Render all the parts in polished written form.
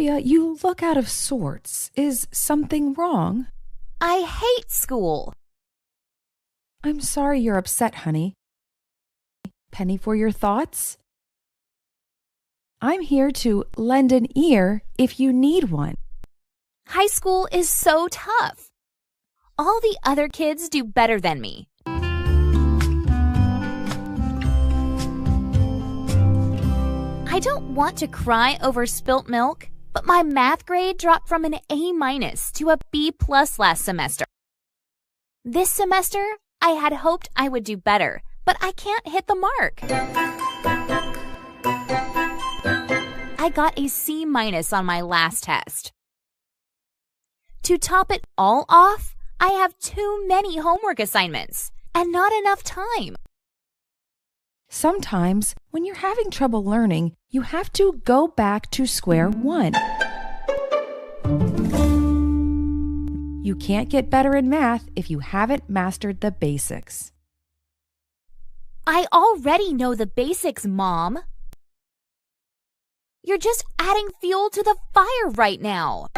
Sophia, you look out of sorts. Is something wrong? I hate school. I'm sorry you're upset, honey. Penny for your thoughts? I'm here to lend an ear if you need one. High school is so tough. All the other kids do better than me. I don't want to cry over spilt milk, but my math grade dropped from an A- to a B+ last semester. This semester, I had hoped I would do better, but I can't hit the mark. I got a C- on my last test. To top it all off, I have too many homework assignments and not enough time. Sometimes, when you're having trouble learning, you have to go back to square one. You can't get better in math if you haven't mastered the basics. I already know the basics, Mom. You're just adding fuel to the fire right now.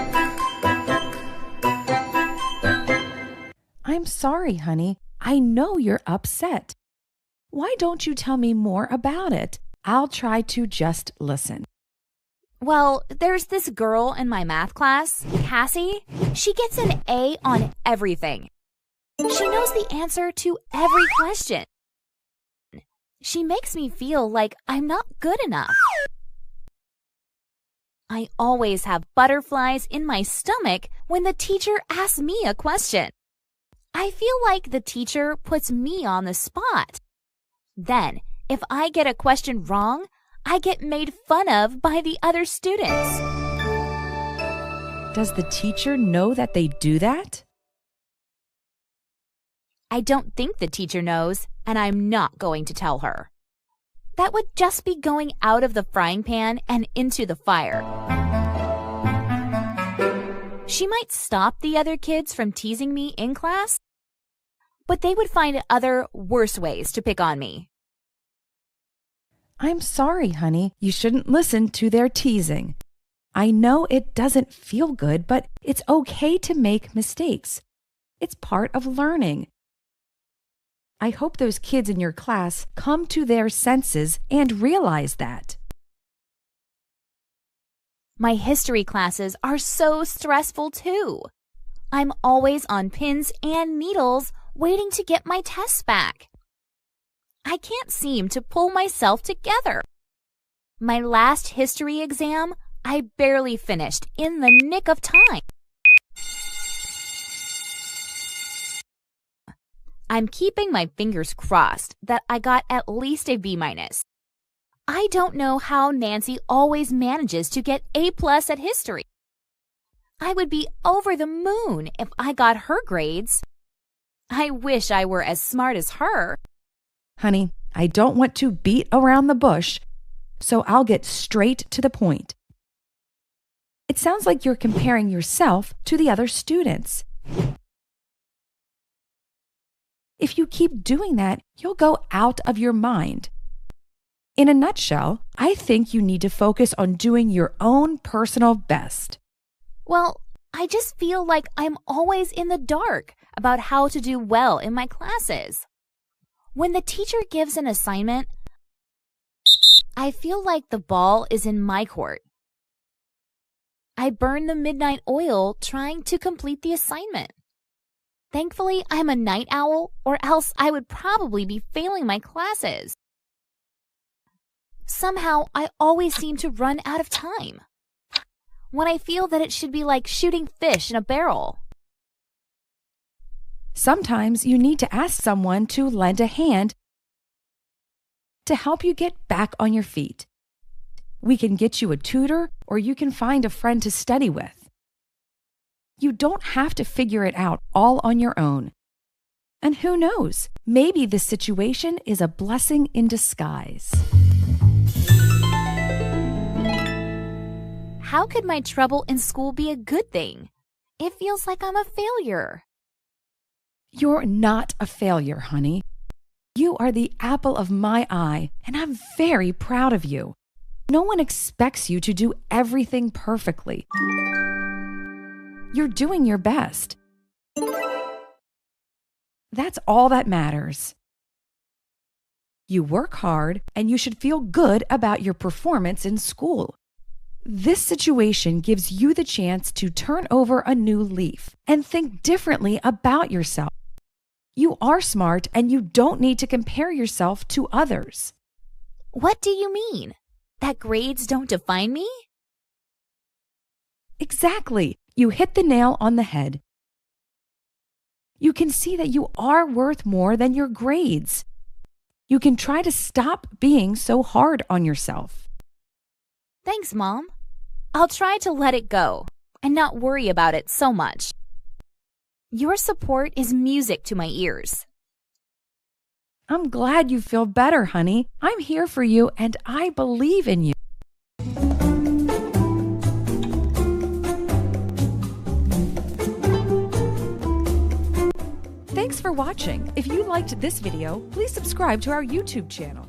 I'm sorry, honey. I know you're upset. Why don't you tell me more about it? I'll try to just listen. Well, there's this girl in my math class, Cassie. She gets an A on everything. She knows the answer to every question. She makes me feel like I'm not good enough. I always have butterflies in my stomach when the teacher asks me a question. I feel like the teacher puts me on the spot. Then, if I get a question wrong, I get made fun of by the other students. Does the teacher know that they do that? I don't think the teacher knows, and I'm not going to tell her. That would just be going out of the frying pan and into the fire. She might stop the other kids from teasing me in class, but they would find other, worse ways to pick on me. I'm sorry, honey. You shouldn't listen to their teasing. I know it doesn't feel good, but it's okay to make mistakes. It's part of learning. I hope those kids in your class come to their senses and realize that. My history classes are so stressful too. I'm always on pins and needles waiting to get my tests back. I can't seem to pull myself together. My last history exam, I barely finished in the nick of time. I'm keeping my fingers crossed that I got at least a B-. I don't know how Nancy always manages to get A+ at history. I would be over the moon if I got her grades. I wish I were as smart as her. Honey, I don't want to beat around the bush, so I'll get straight to the point. It sounds like you're comparing yourself to the other students. If you keep doing that, you'll go out of your mind. In a nutshell, I think you need to focus on doing your own personal best. Well, I just feel like I'm always in the dark about how to do well in my classes. When the teacher gives an assignment, I feel like the ball is in my court. I burn the midnight oil trying to complete the assignment. Thankfully, I'm a night owl, or else I would probably be failing my classes. Somehow, I always seem to run out of time. When I feel that it should be like shooting fish in a barrel. Sometimes you need to ask someone to lend a hand to help you get back on your feet. We can get you a tutor, or you can find a friend to study with. You don't have to figure it out all on your own. And who knows, maybe this situation is a blessing in disguise. How could my trouble in school be a good thing? It feels like I'm a failure. You're not a failure, honey. You are the apple of my eye, and I'm very proud of you. No one expects you to do everything perfectly. You're doing your best. That's all that matters. You work hard, and you should feel good about your performance in school. This situation gives you the chance to turn over a new leaf and think differently about yourself. You are smart, and you don't need to compare yourself to others. What do you mean? That grades don't define me? Exactly. You hit the nail on the head. You can see that you are worth more than your grades. You can try to stop being so hard on yourself. Thanks, Mom. I'll try to let it go and not worry about it so much. Your support is music to my ears. I'm glad you feel better, honey. I'm here for you, and I believe in you. Thanks for watching. If you liked this video, please subscribe to our YouTube channel.